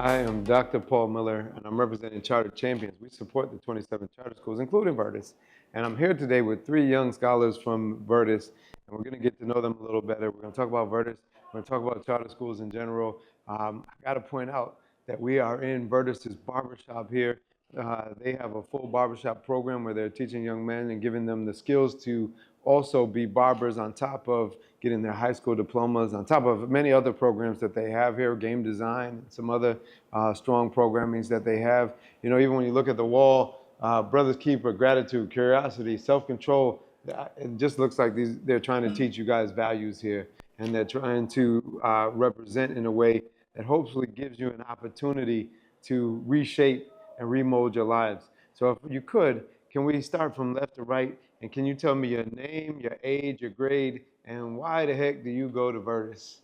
I am Dr. Paul Miller, and I'm representing Charter Champions. We support the 27 charter schools, including Vertus. And I'm here today with three young scholars from Vertus, and we're going to get to know them a little better. We're going to talk about Vertus. We're going to talk about charter schools in general. I got to point out that we are in Vertus's barbershop here. They have a full barbershop program where they're teaching young men and giving them the skills to also be barbers on top of getting their high school diplomas, on top of many other programs that they have here, game design, some other strong programmings that they have. You know, even when you look at the wall, Brothers Keeper, gratitude, curiosity, self-control, it just looks like they're trying to teach you guys values here, and they're trying to represent in a way that hopefully gives you an opportunity to reshape and remold your lives. So if you could, can we start from left to right? And can you tell me your name, your age, your grade, and why the heck do you go to Vertus?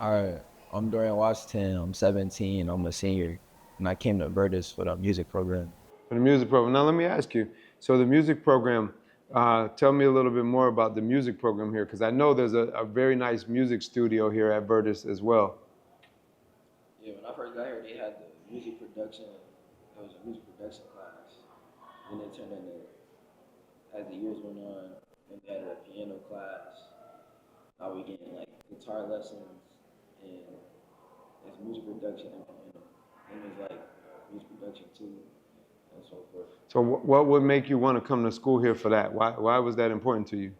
All right, I'm Dorian Washington. I'm 17. I'm a senior, and I came to Vertus for the music program. For the music program. Now let me ask you, so the music program, tell me a little bit more about the music program here, because I know there's a very nice music studio here at Vertus as well. Yeah, when I first got here, they had the music production. It was a music production class. Then it turned into, as the years went on, then they had a piano class. Now we getting like guitar lessons, and it's music production and piano. And it's like music production too, and so forth. So what would make you want to come to school here for that? Why was that important to you?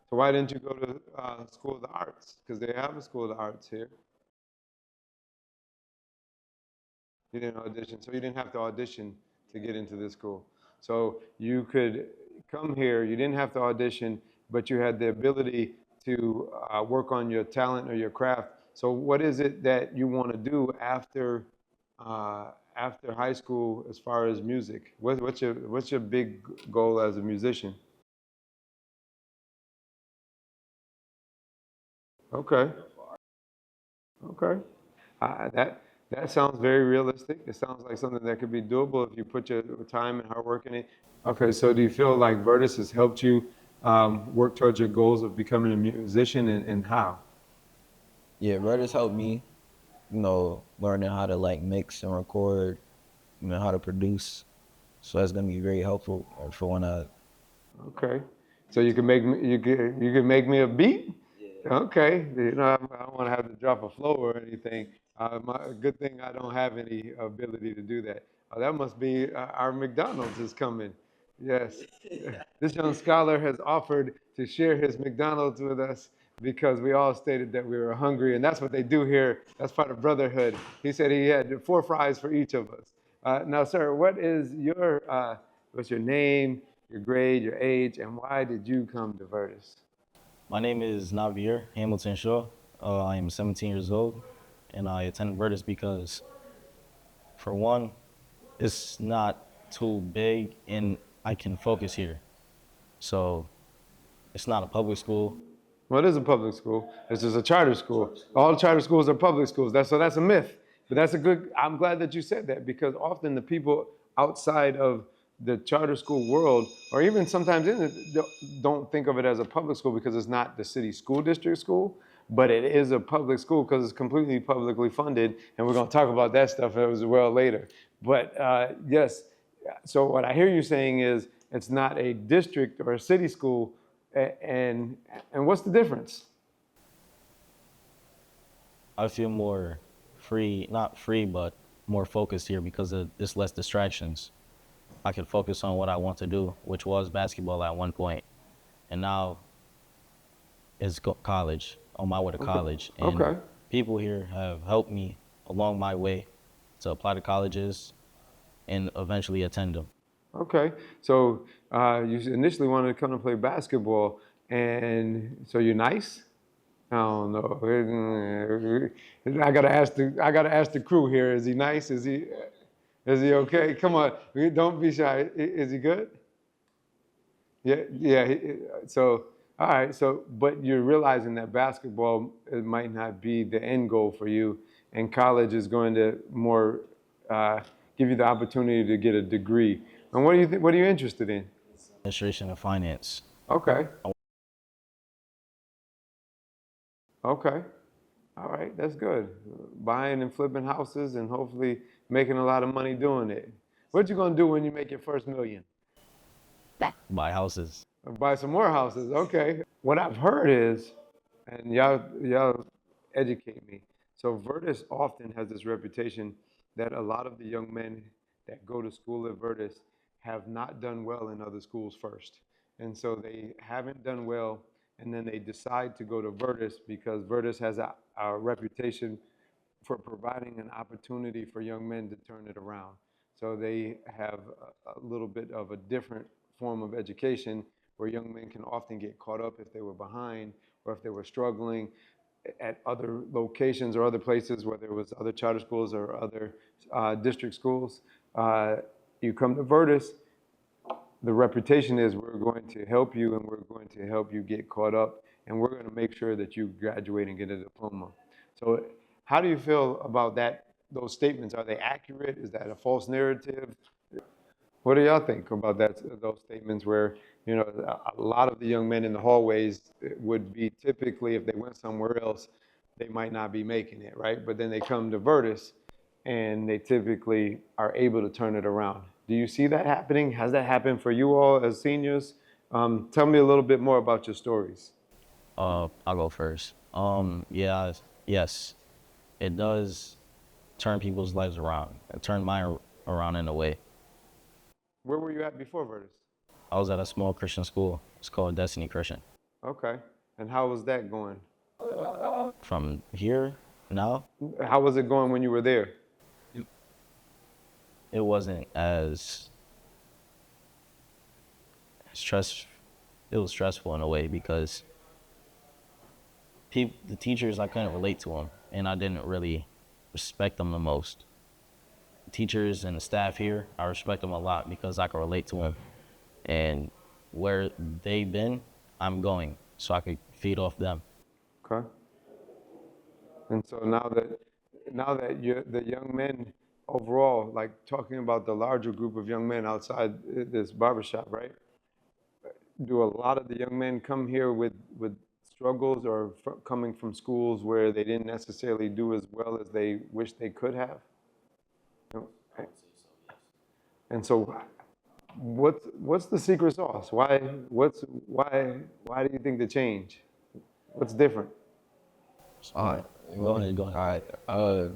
So why didn't you go to School of the Arts? Because they have a School of the Arts here. You didn't audition, so you didn't have to audition to get into this school. So you could come here, you didn't have to audition, but you had the ability to work on your talent or your craft. So what is it that you want to do after high school as far as music? What's your big goal as a musician? Okay, okay. That sounds very realistic. It sounds like something that could be doable if you put your time and hard work in it. Okay, so do you feel like Vertus has helped you work towards your goals of becoming a musician, and how? Yeah, Vertus helped me, learning how to like mix and record, how to produce. So that's gonna be very helpful for when I. Okay, so you can make me you can make me a beat. Yeah. Okay, you know I don't want to have to drop a flow or anything. Good thing I don't have any ability to do that. That must be our McDonald's is coming. Yes, this young scholar has offered to share his McDonald's with us because we all stated that we were hungry, and that's what they do here. That's part of brotherhood. He said he had 4 fries for each of us. Now, sir, what's your name, your grade, your age, and why did you come to Vertus? My name is Navier Hamilton Shaw. I am 17 years old, and I attend Vertus because, for one, it's not too big, and I can focus here. So it's not a public school. Well, it is a public school. It's just a charter school. All charter schools are public schools. That's a myth. But I'm glad that you said that because often the people outside of the charter school world, or even sometimes in it, don't think of it as a public school because it's not the city school district school, but it is a public school because it's completely publicly funded. And we're going to talk about that stuff as well later. But yes, so what I hear you saying is it's not a district or a city school, and what's the difference? I feel more free, not free, but more focused here because there's less distractions. I can focus on what I want to do, which was basketball at one point, and now it's college, on my way to college. And Okay. people here have helped me along my way to apply to colleges and eventually attend them. Okay. So you initially wanted to come to play basketball, and so you're nice. I don't know. I gotta ask the crew here. Is he nice? Is he okay? Come on, don't be shy. Is he good? Yeah, yeah. So, all right. So, but you're realizing that basketball it might not be the end goal for you, and college is going to more give you the opportunity to get a degree. And what are you interested in? Administration and finance. Okay. Okay. All right, that's good. Buying and flipping houses and hopefully making a lot of money doing it. What you gonna do when you make your first million? Buy houses. Buy some more houses. Okay. What I've heard is, and y'all educate me. So Vertus often has this reputation that a lot of the young men that go to school at Vertus have not done well in other schools first. And so they haven't done well, and then they decide to go to Vertus because Vertus has a reputation for providing an opportunity for young men to turn it around. So they have a little bit of a different form of education where young men can often get caught up if they were behind or if they were struggling at other locations or other places, whether it was other charter schools or other district schools. You come to Vertus, the reputation is we're going to help you and we're going to help you get caught up and we're going to make sure that you graduate and get a diploma. So how do you feel about that, those statements? Are they accurate? Is that a false narrative? What do y'all think about that, those statements where, you know, a lot of the young men in the hallways would be typically, if they went somewhere else, they might not be making it, right? But then they come to Vertus and they typically are able to turn it around. Do you see that happening? Has that happened for you all as seniors? Tell me a little bit more about your stories. I'll go first. Yeah, yes, it does turn people's lives around. It turned mine around in a way. Where were you at before Vertus? I was at a small Christian school. It's called Destiny Christian. Okay. And how was that going? From here, now, How was it going when you were there? it wasn't as stress. It was stressful in a way because the teachers, I couldn't relate to them, and I didn't really respect them the most. Teachers and the staff here, I respect them a lot because I can relate to them, and where they've been, I'm going, so I could feed off them. Okay. And so now that you're the young men overall, like talking about the larger group of young men outside this barbershop, right? Do a lot of the young men come here with struggles or coming from schools where they didn't necessarily do as well as they wish they could have? No? Okay. And so what's the secret sauce? Why do you think the change? What's different? All right. Go ahead, go All ahead. right.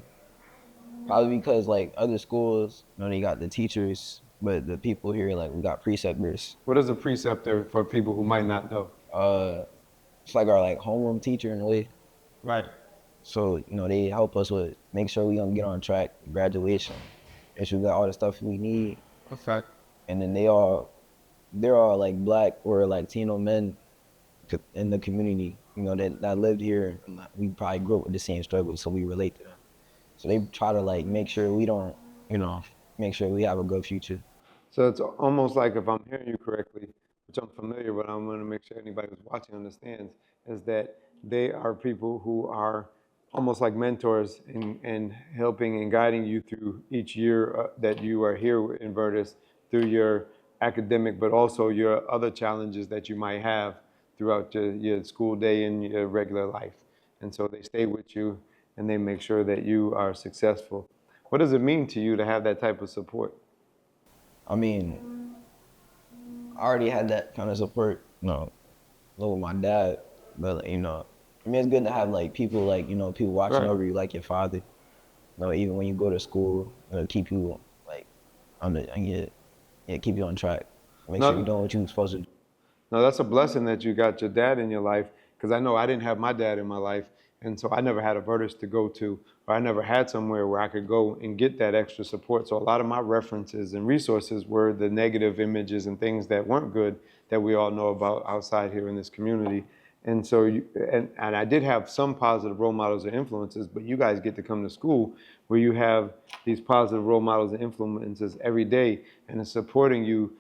Probably because like other schools, you know, they got the teachers, but the people here, like we got preceptors. What is a preceptor for people who might not know? It's like our like homeroom teacher in a way. Right. So you know, they help us with make sure we gonna get on track, graduation, and we got all the stuff we need. Okay. And then they're all like black or Latino men in the community, you know, that lived here. We probably grew up with the same struggles, so we relate to them. So they try to like make sure we don't, you know, make sure we have a good future. So it's almost like, if I'm hearing you correctly, which I'm familiar with, I'm going to make sure anybody who's watching understands, is that they are people who are almost like mentors in helping and guiding you through each year that you are here in Vertus, through your academic, but also your other challenges that you might have throughout your school day and your regular life. And so they stay with you and they make sure that you are successful. What does it mean to you to have that type of support? I mean, I already had that kind of support, you know, with my dad, but you know, I mean, it's good to have like people like, you know, people watching Right. over you like your father. You know, even when you go to school, keep you like keep you on track. Make sure you're doing what you're supposed to do. No, that's a blessing that you got your dad in your life, because I know I didn't have my dad in my life, and so I never had a Vertus to go to, or I never had somewhere where I could go and get that extra support. So a lot of my references and resources were the negative images and things that weren't good that we all know about outside here in this community. And so, and I did have some positive role models and influences, but you guys get to come to school where you have these positive role models and influences every day, and it's supporting you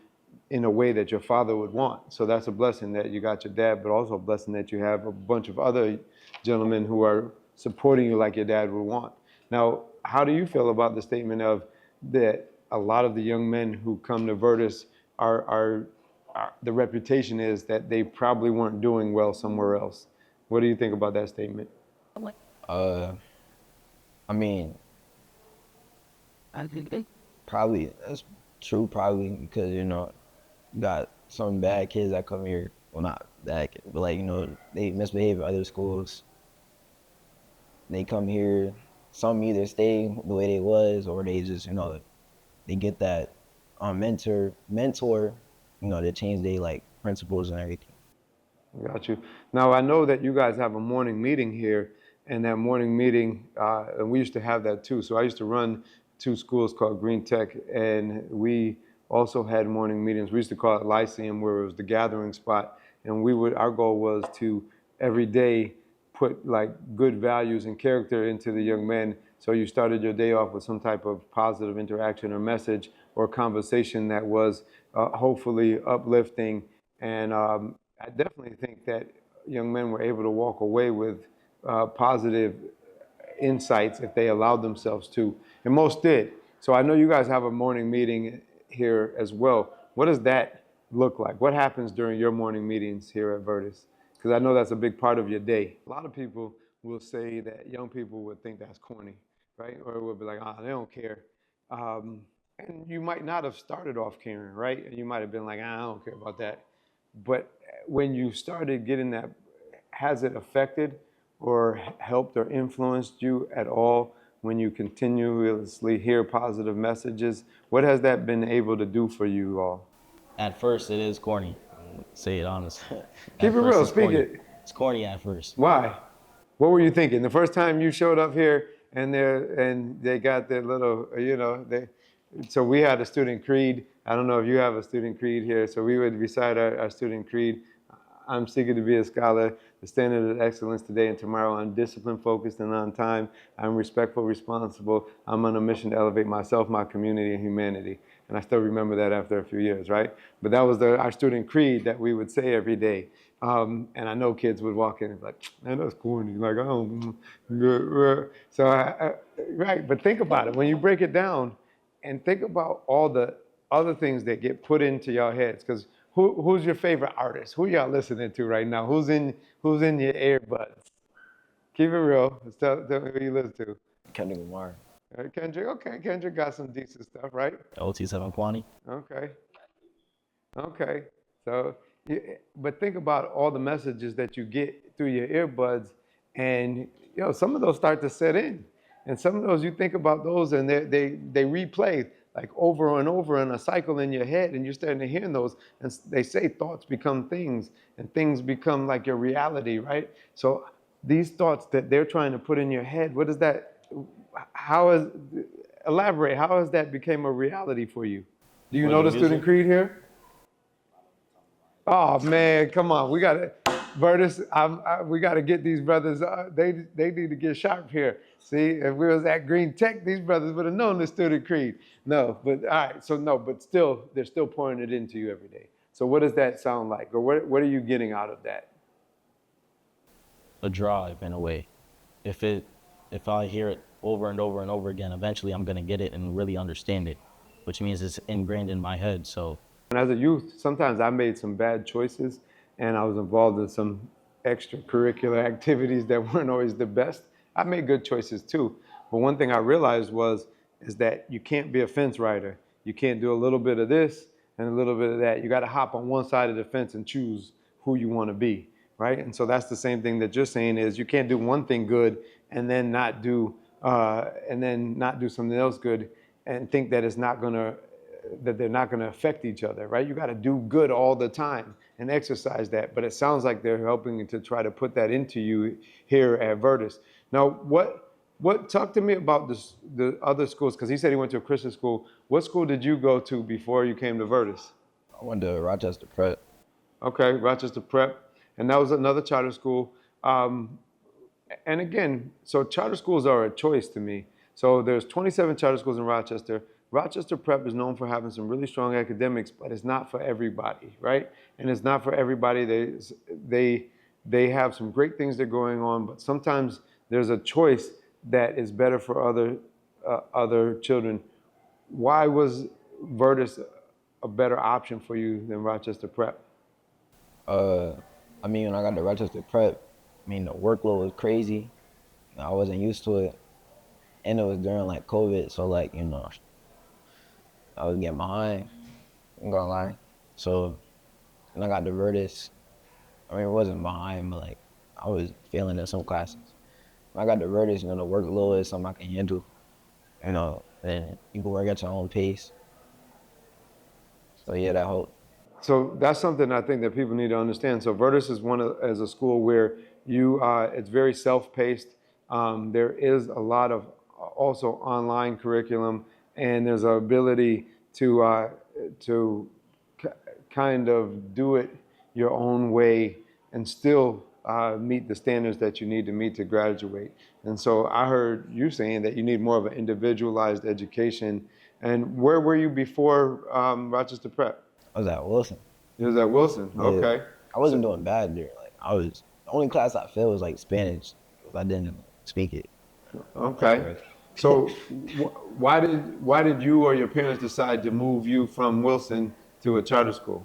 in a way that your father would want. So that's a blessing that you got your dad, but also a blessing that you have a bunch of other gentlemen who are supporting you like your dad would want. Now, how do you feel about the statement of that a lot of the young men who come to Vertus are the reputation is that they probably weren't doing well somewhere else. What do you think about that statement? Uh, I mean, I think probably that's true. Probably because you got some bad kids that come here. Well, not bad kids, but like they misbehave at other schools. They come here. Some either stay the way they was, or they just they get that mentor, to change their like principles and everything. Got you. Now, I know that you guys have a morning meeting here, and that morning meeting, and we used to have that too. So I used to run two schools called Green Tech, and we also had morning meetings. We used to call it Lyceum, where it was the gathering spot, and our goal was to every day put like good values and character into the young men. So you started your day off with some type of positive interaction or message or conversation that was hopefully uplifting. And I definitely think that young men were able to walk away with positive insights if they allowed themselves to, and most did. So I know you guys have a morning meeting here as well. What does that look like? What happens during your morning meetings here at Vertus? Because I know that's a big part of your day. A lot of people will say that young people would think that's corny, right? Or it would be like, they don't care. And you might not have started off caring, right? And you might have been like, I don't care about that. But when you started getting that, has it affected or helped or influenced you at all when you continuously hear positive messages? What has that been able to do for you all? At first, it is corny. Say it honest. Keep it real, speak it. It's corny at first. Why? What were you thinking? The first time you showed up here and they got their little, so we had a student creed. I don't know if you have a student creed here. So we would recite our student creed. I'm seeking to be a scholar, the standard of excellence today and tomorrow. I'm disciplined, focused, and on time. I'm respectful, responsible. I'm on a mission to elevate myself, my community, and humanity. And I still remember that after a few years, right? But that was our student creed that we would say every day. And I know kids would walk in and be like, man, that's corny. Like, I don't. So, right. But think about it. When you break it down and think about all the other things that get put into your heads, because who's your favorite artist? Who y'all listening to right now? Who's in your earbuds? Keep it real. Tell me who you listen to. Kendrick Lamar. Kendrick. Okay, Kendrick got some decent stuff, right? OT7 Kwani. Okay. So, but think about all the messages that you get through your earbuds, and some of those start to set in, and some of those you think about those, and they replay like over and over in a cycle in your head, and you're starting to hear those, and they say thoughts become things, and things become like your reality, right? So these thoughts that they're trying to put in your head, what is that? Elaborate, how has that become a reality for you? Do you know the student creed here? Oh man, come on, we gotta, Vertus, we gotta get these brothers, they need to get sharp here. See, if we was at Green Tech, these brothers would have known the student creed. No, but all right, so no, but still, they're still pouring it into you every day. So what does that sound like? Or what are you getting out of that? A drive in a way. If I hear it over and over and over again, eventually I'm gonna get it and really understand it, which means it's ingrained in my head. So. And as a youth, sometimes I made some bad choices, and I was involved in some extracurricular activities that weren't always the best. I made good choices too. But one thing I realized is that you can't be a fence rider. You can't do a little bit of this and a little bit of that. You got to hop on one side of the fence and choose who you want to be, right? And so that's the same thing that you're saying is you can't do one thing good and then not do something else good and think that they're not gonna affect each other, right? You got to do good all the time and exercise that. But it sounds like they're helping to try to put that into you here at Vertus. Now, talk to me about the other schools, because he said he went to a Christian school. What school did you go to before you came to Vertus? I went to Rochester Prep. Okay, Rochester Prep. And that was another charter school. And again, so charter schools are a choice to me. So there's 27 charter schools in Rochester. Rochester Prep is known for having some really strong academics, but it's not for everybody, right? And it's not for everybody. They have some great things that are going on, but sometimes there's a choice that is better for other children. Why was Vertus a better option for you than Rochester Prep? Uh, I mean, when I got to Rochester Prep, I mean, the workload was crazy. I wasn't used to it. And it was during like COVID. So like, I was getting behind. I'm gonna lie. So when I got to Vertus, I mean, it wasn't behind, but like, I was failing in some classes. When I got to Vertus, the workload is something I can handle, and you can work at your own pace. So yeah, that helped. So that's something I think that people need to understand. So Vertus is as a school where it's very self-paced. There is a lot of also online curriculum, and there's an ability to kind of do it your own way and still meet the standards that you need to meet to graduate. And so I heard you saying that you need more of an individualized education. And where were you before Rochester Prep? I was at Wilson. You was at Wilson. Yeah. Okay. I wasn't doing bad there. Like the only class I failed was like Spanish because I didn't speak it. Okay. So why did you or your parents decide to move you from Wilson to a charter school?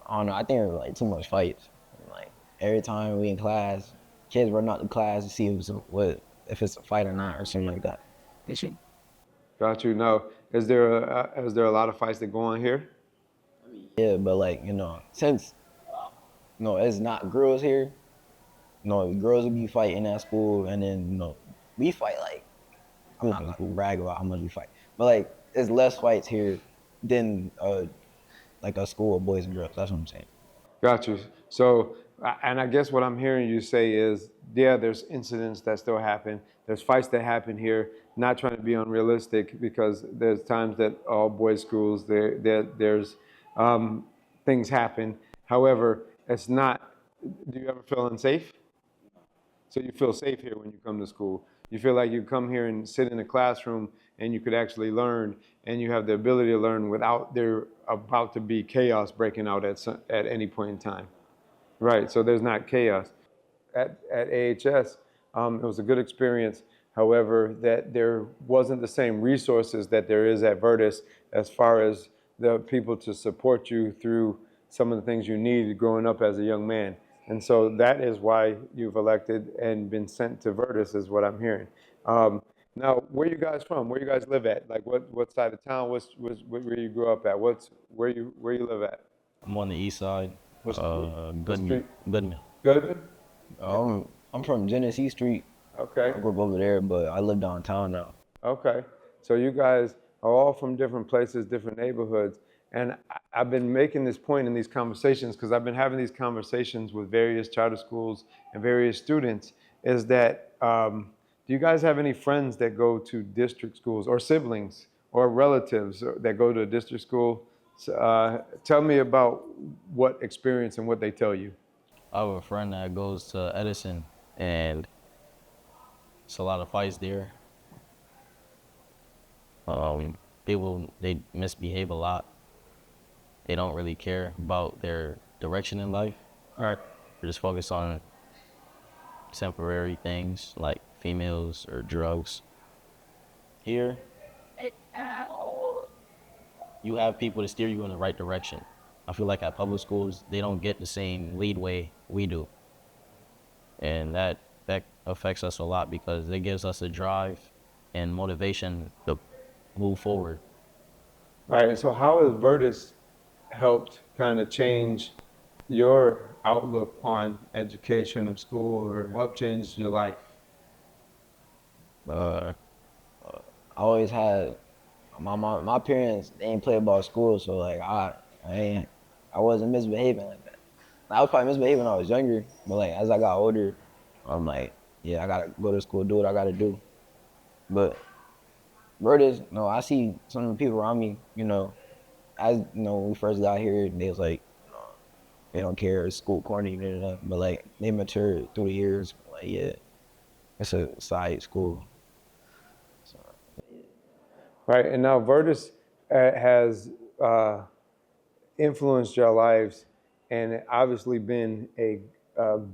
I don't know. I think there were like too much fights. Like every time we in class, kids run out the class to see if it's a fight or not or something like that. Got you. Now, is there a lot of fights that go on here? Yeah, but like since it's not girls here. Girls will be fighting at school, and then we fight like I'm not gonna brag about how much we fight, but like it's less fights here than like a school of boys and girls. That's what I'm saying. Got you. So, and I guess what I'm hearing you say is, yeah, there's incidents that still happen. There's fights that happen here. Not trying to be unrealistic because there's times that all boys schools there's things happen. However, it's not. Do you ever feel unsafe? So you feel safe here when you come to school. You feel like you come here and sit in a classroom and you could actually learn, and you have the ability to learn without there about to be chaos breaking out at any point in time. Right, so there's not chaos. At AHS, it was a good experience. However, that there wasn't the same resources that there is at Vertus as far as the people to support you through some of the things you need growing up as a young man. And so that is why you've elected and been sent to Vertus, is what I'm hearing. Now, where you guys from? Where you guys live at? Like, what side of town? Where you grew up at? Where you live at? I'm on the east side. What's Goodman. street? Goodman. Goodman? I'm from Genesee Street. Okay. I grew up over there, but I live downtown now. Okay. So you guys are all from different places, different neighborhoods. And I've been making this point in these conversations because I've been having these conversations with various charter schools and various students, is that do you guys have any friends that go to district schools, or siblings or relatives that go to a district school? Tell me about what experience and what they tell you. I have a friend that goes to Edison, and it's a lot of fights there. People, they misbehave a lot. They don't really care about their direction in life. All right. They're just focused on temporary things like females or drugs. Here, you have people to steer you in the right direction. I feel like at public schools, they don't get the same leadway we do. And that affects us a lot because it gives us a drive and motivation to move forward. All right. And so how has Vertus helped kind of change your outlook on education and school, or what changed your life? I always had my parents. They ain't play about school, so like I wasn't misbehaving like that. I was probably misbehaving when I was younger, but like as I got older, I'm like, yeah, I gotta go to school, do what I gotta do. But Vertus, I see some of the people around me, as when we first got here, they was like, they don't care, it's school corny, but like they matured through the years. Like, yeah, it's a side school. So, Right. And now Vertus has influenced your lives and obviously been a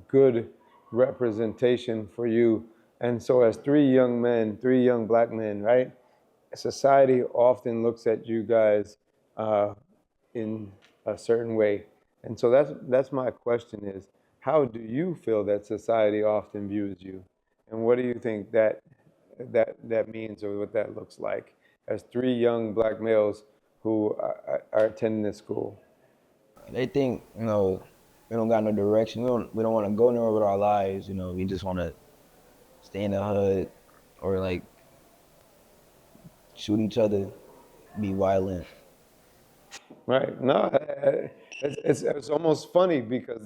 good representation for you. And so as three young black men, right, society often looks at you guys uh, in a certain way. And so that's my question is, how do you feel that society often views you? And what do you think that means or what that looks like as three young black males who are attending this school? They think, we don't got no direction. We don't want to go nowhere with our lives. We just want to stay in the hood or like shoot each other, be violent. Right. No, it's almost funny because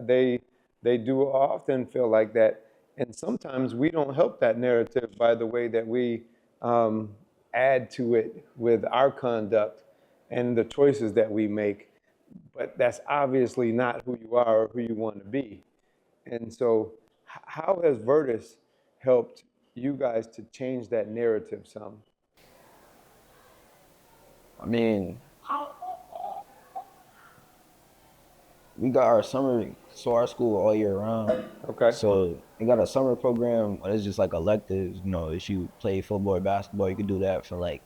they do often feel like that, and sometimes we don't help that narrative by the way that we um, add to it with our conduct and the choices that we make. But that's obviously not who you are or who you want to be. And so, how has Vertus helped you guys to change that narrative some? I mean, we got our summer, so our school all year round. Okay. So we got a summer program, but it's just like electives. If you play football or basketball, you could do that for like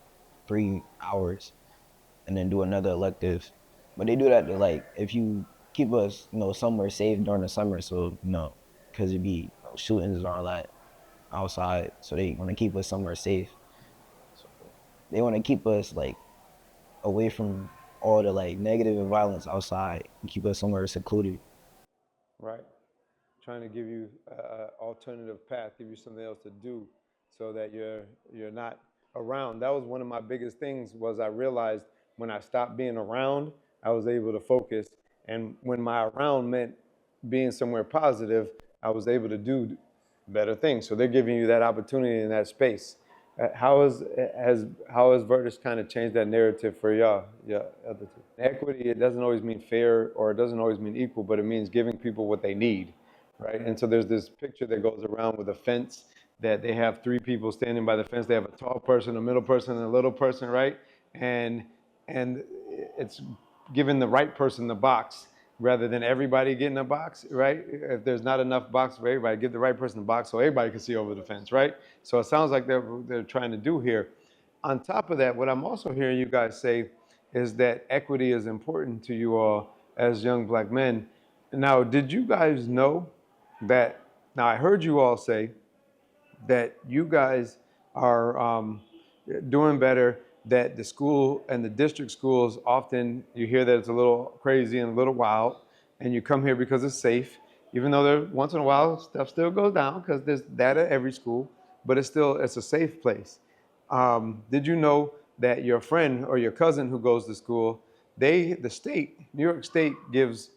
3 hours and then do another elective. But they do that to like, if you keep us, somewhere safe during the summer. So, because it'd be shootings and all that outside. So they want to keep us somewhere safe. So they want to keep us like away from all the like negative and violence outside and keep us somewhere secluded. Right. Trying to give you an alternative path, give you something else to do so that you're not around. That was one of my biggest things was I realized when I stopped being around, I was able to focus. And when my around meant being somewhere positive, I was able to do better things. So they're giving you that opportunity in that space. How has Vertus kind of changed that narrative for y'all? Yeah, other two. Equity, it doesn't always mean fair or it doesn't always mean equal, but it means giving people what they need, right? And so there's this picture that goes around with a fence that they have three people standing by the fence. They have a tall person, a middle person, and a little person, right? And it's giving the right person the box rather than everybody getting a box, right? If there's not enough box for everybody, give the right person the box so everybody can see over the fence, right? So it sounds like they're trying to do here. On top of that, what I'm also hearing you guys say is that equity is important to you all as young black men. Now, did you guys know that? Now, I heard you all say that you guys are doing better, that the school and the district schools often you hear that it's a little crazy and a little wild, and you come here because it's safe, even though there once in a while stuff still goes down because there's that at every school, but it's a safe place. Did you know that your friend or your cousin who goes to school, the state, New York State gives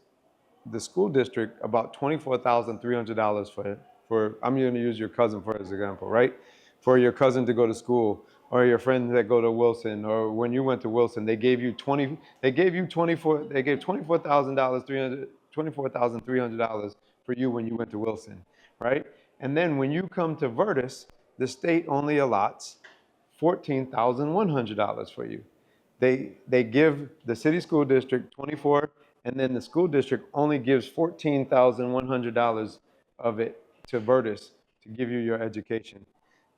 the school district about $24,300 for I'm going to use your cousin for as example, right? For your cousin to go to school, or your friends that go to Wilson, or when you went to Wilson, they gave $24,300, $24,300 for you when you went to Wilson, right? And then when you come to Vertus, the state only allots $14,100 for you. They give the city school district 24, and then the school district only gives $14,100 of it to Vertus to give you your education.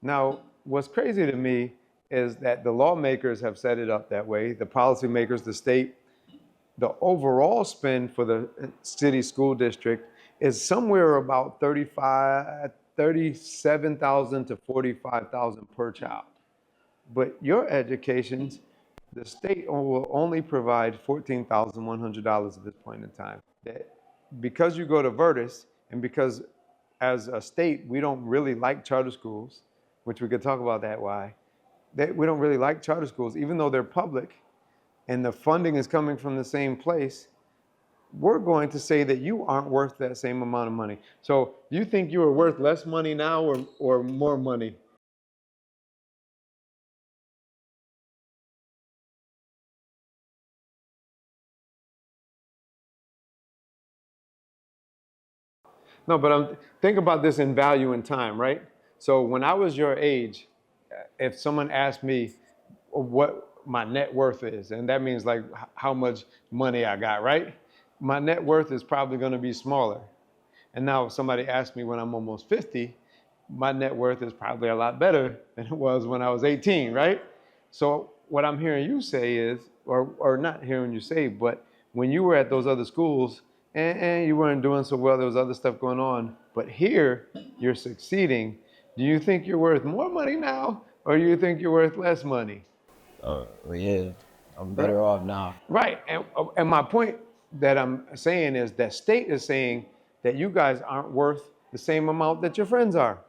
Now, what's crazy to me is that the lawmakers have set it up that way, the policymakers, the state. The overall spend for the city school district is somewhere about 37,000 to 45,000 per child. But your educations, the state will only provide $14,100 at this point in time. That because you go to Vertus, and because as a state we don't really like charter schools, which we could talk about that why, that we don't really like charter schools, even though they're public, and the funding is coming from the same place. We're going to say that you aren't worth that same amount of money. So, do you think you are worth less money now or more money? No, but think about this in value and time, right? So when I was your age, if someone asked me what my net worth is, and that means like how much money I got, right? My net worth is probably going to be smaller. And now if somebody asks me when I'm almost 50, my net worth is probably a lot better than it was when I was 18, right? So what I'm hearing you say is or not hearing you say, but when you were at those other schools and you weren't doing so well, there was other stuff going on, but here you're succeeding. Do you think you're worth more money now, or do you think you're worth less money? Well, yeah, I'm better off now. Right. And my point that I'm saying is that state is saying that you guys aren't worth the same amount that your friends are.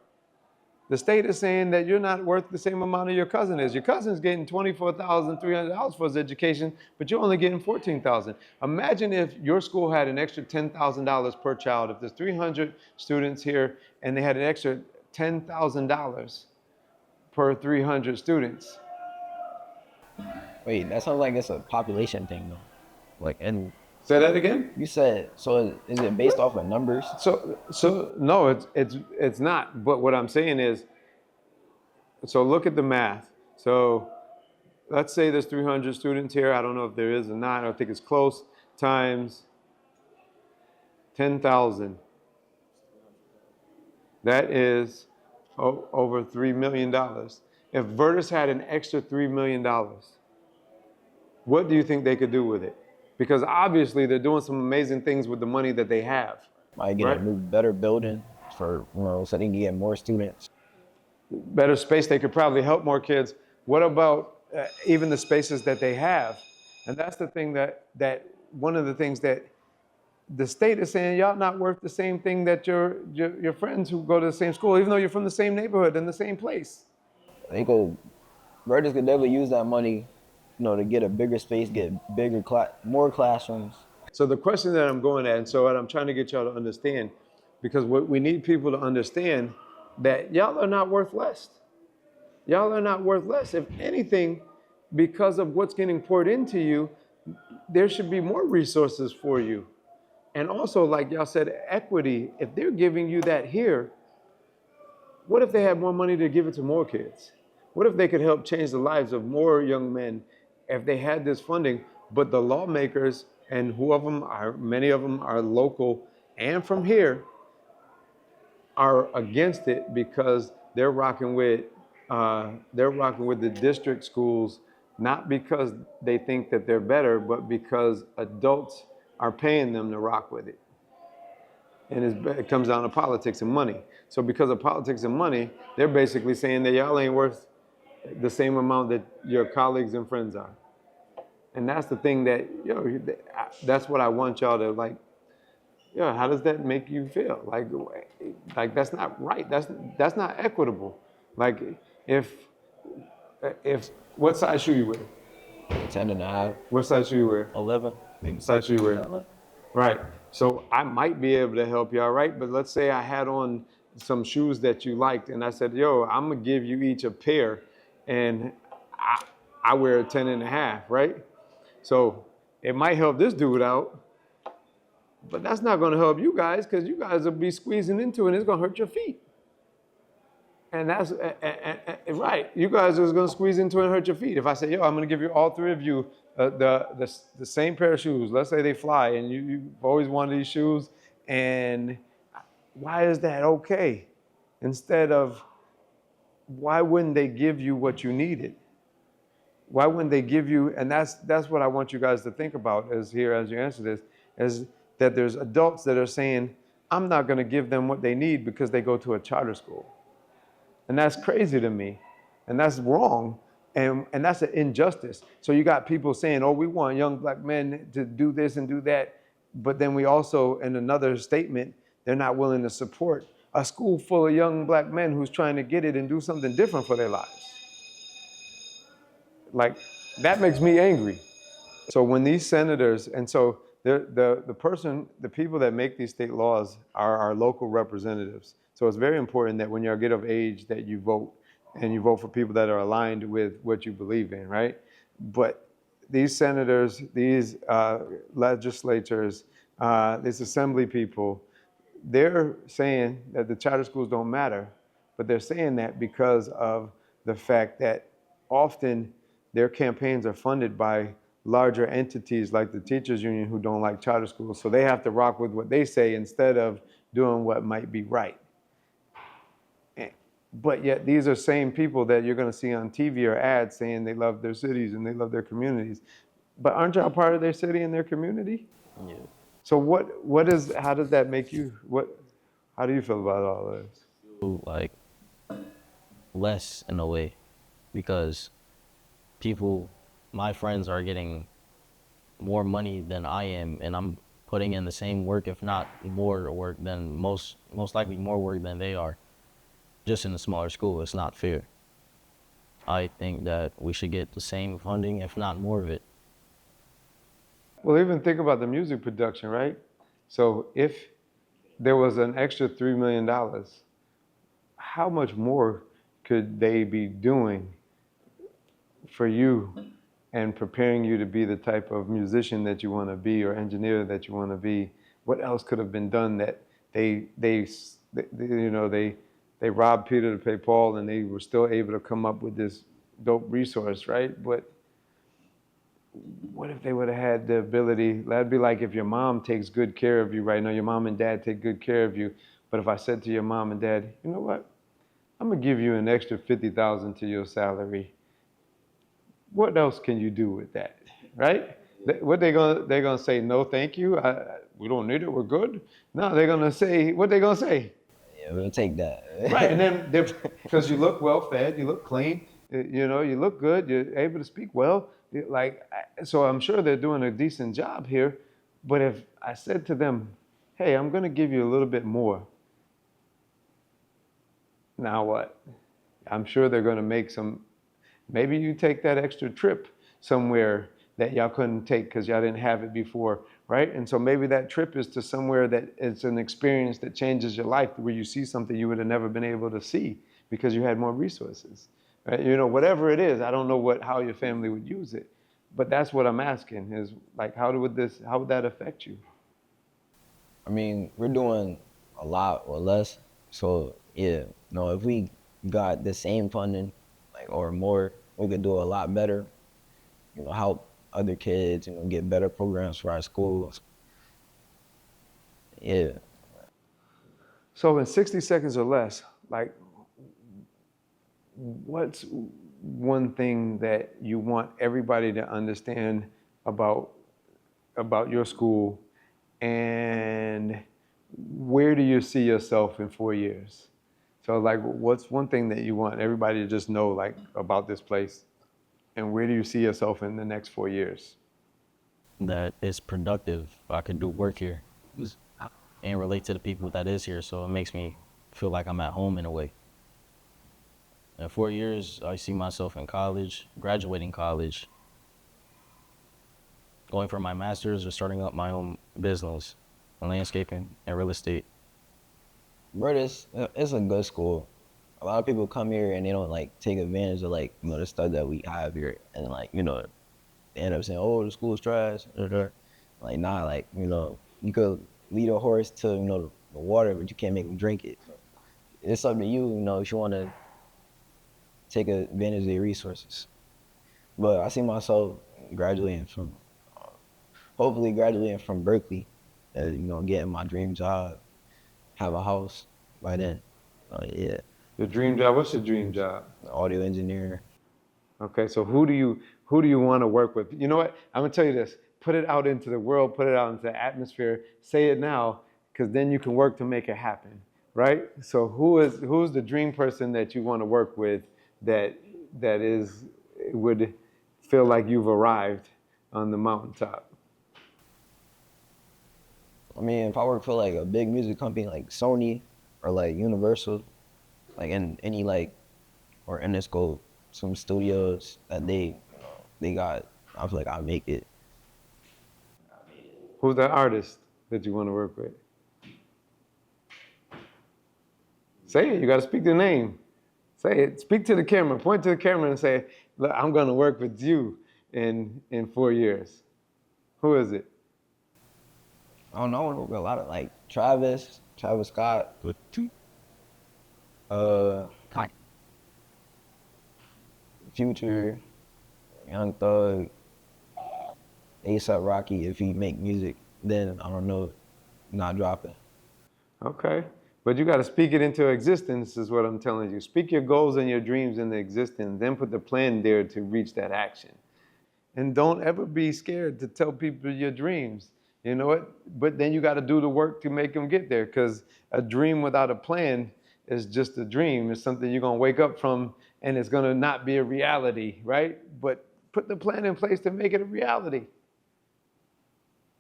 The state is saying that you're not worth the same amount of your cousin is. Your cousin's getting $24,300 for his education, but you're only getting $14,000. Imagine if your school had an extra $10,000 per child. If there's 300 students here and they had an extra $10,000 per 300 students. Wait, that sounds like it's a population thing though. Like, and Say that again? you said, so is it based off of numbers? So no, it's not. But what I'm saying is, so look at the math. So let's say there's 300 students here. I don't know if there is or not. I don't think it's close. Times 10,000. That is over $3 million. If Vertus had an extra $3 million, what do you think they could do with it? Because obviously they're doing some amazing things with the money that they have. Might get Right. a new, better building for, so they can get more students. Better space, they could probably help more kids. What about even the spaces that they have? And that's the thing that one of the things that the state is saying, y'all not worth the same thing that your friends who go to the same school, even though you're from the same neighborhood and the same place. They could, Vertus could definitely use that money, to get a bigger space, get bigger more classrooms. So the question that I'm going at, and so what I'm trying to get y'all to understand, because what we need people to understand that y'all are not worth less. Y'all are not worth less. If anything, because of what's getting poured into you, there should be more resources for you. And also, like y'all said, equity. If they're giving you that here, what if they had more money to give it to more kids? What if they could help change the lives of more young men if they had this funding? But the lawmakers, and many of them are local and from here, are against it because they're rocking with the district schools, not because they think that they're better, but because adults are paying them to rock with it. And it comes down to politics and money. So because of politics and money, they're basically saying that y'all ain't worth the same amount that your colleagues and friends are. And that's the thing that, that's what I want y'all to like, how does that make you feel? Like that's not right. That's not equitable. Like if what size shoe you wear? 10.5. What size shoe you wear? 11. What size shoe you wear? Right. So I might be able to help you, all right? But let's say I had on some shoes that you liked and I said, I'm gonna give you each a pair, and I wear a 10.5, right? So it might help this dude out, but that's not gonna help you guys, because you guys will be squeezing into it and it's gonna hurt your feet. And that's right. You guys are gonna squeeze into it and hurt your feet. If I say, I'm gonna give you, all three of you, the same pair of shoes. Let's say they fly and you've always wanted these shoes, and why is that okay? Instead of, why wouldn't they give you what you needed? Why wouldn't they give you, and that's what I want you guys to think about as you answer this, is that there's adults that are saying, I'm not gonna give them what they need because they go to a charter school. And that's crazy to me, and that's wrong, and that's an injustice. So you got people saying, we want young black men to do this and do that, but then we also, in another statement, they're not willing to support a school full of young black men who's trying to get it and do something different for their lives. Like, that makes me angry. So when these senators, and so the people that make these state laws are our local representatives. So it's very important that when you get of age that you vote, and you vote for people that are aligned with what you believe in, right? But these senators, these legislators, these assembly people, they're saying that the charter schools don't matter, but they're saying that because of the fact that often their campaigns are funded by larger entities like the teachers union who don't like charter schools. So they have to rock with what they say instead of doing what might be right. But yet these are same people that you're going to see on TV or ads saying they love their cities and they love their communities. But aren't y'all part of their city and their community? Yeah. So how does that make you, how do you feel about all this? Like less in a way because people, my friends are getting more money than I am, and I'm putting in the same work, if not more work than most likely more work than they are, just in a smaller school. It's not fair. I think that we should get the same funding, if not more of it. Well, even think about the music production, right? So if there was an extra $3 million, how much more could they be doing for you and preparing you to be the type of musician that you want to be or engineer that you want to be? What else could have been done that they robbed Peter to pay Paul, and they were still able to come up with this dope resource, right? But what if they would have had the ability? That'd be like if your mom takes good care of you right now. Your mom and dad take good care of you. But if I said to your mom and dad, you know what? I'm gonna give you an extra 50,000 to your salary. What else can you do with that, right? What they're gonna say? No, thank you. We don't need it. We're good. No, they're gonna say what they gonna say. Yeah, we'll take that. Right, and then because you look well fed, you look clean, you look good, you're able to speak well. So I'm sure they're doing a decent job here. But if I said to them, "Hey, I'm going to give you a little bit more," now what? I'm sure they're going to make some. Maybe you take that extra trip somewhere that y'all couldn't take because y'all didn't have it before, right? And so maybe that trip is to somewhere that it's an experience that changes your life, where you see something you would have never been able to see because you had more resources, right? Whatever it is, I don't know how your family would use it, but that's what I'm asking is like, how would that affect you? I mean, we're doing a lot or less. So yeah, if we got the same funding, like or more, we could do a lot better. Help other kids, get better programs for our schools. Yeah. So in 60 seconds or less, like, what's one thing that you want everybody to understand about your school, and where do you see yourself in 4 years? So like, what's one thing that you want everybody to just know, like, about this place, and where do you see yourself in the next 4 years? That it's productive. I could do work here and relate to the people that is here, so it makes me feel like I'm at home in a way. In 4 years, I see myself in college, graduating college, going for my master's or starting up my own business in landscaping and real estate. Vertus, it's a good school. A lot of people come here and they don't take advantage of the stuff that we have here, and they end up saying, "Oh, the school's trash." Like, nah, you could lead a horse to the water, but you can't make him drink it. It's up to you, if you want to take advantage of the resources. But I see myself hopefully graduating from Berkeley, getting my dream job, have a house by then. Yeah. Your dream job? What's your dream job? Audio engineer. Okay, so who do you want to work with? You know what? I'm gonna tell you this. Put it out into the world. Put it out into the atmosphere. Say it now, because then you can work to make it happen, right? So who's the dream person that you want to work with that would feel like you've arrived on the mountaintop? I mean, if I work for a big music company like Sony or Universal, in any or Interscope, some studios that they got, I feel like I'll make it. Who's the artist that you want to work with? Say it. You got to speak the name. Say it. Speak to the camera. Point to the camera and say, "Look, I'm going to work with you in 4 years." Who is it? I don't know. I want to work with a lot of Travis Scott. Future, Young Thug, A$AP Rocky. If he make music, then I don't know, not dropping. Okay. But you got to speak it into existence, is what I'm telling you. Speak your goals and your dreams into existence, then put the plan there to reach that action. And don't ever be scared to tell people your dreams. You know what? But then you got to do the work to make them get there, because a dream without a plan is just a dream. It's something you're going to wake up from and it's going to not be a reality, right? But put the plan in place to make it a reality.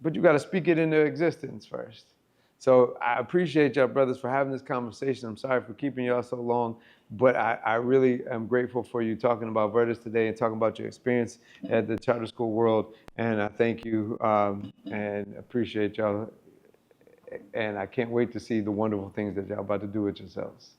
But you got to speak it into existence first. So I appreciate y'all brothers for having this conversation. I'm sorry for keeping y'all so long, but I really am grateful for you talking about Vertus today and talking about your experience at the charter school world. And I thank you and appreciate y'all. And I can't wait to see the wonderful things that y'all about to do with yourselves.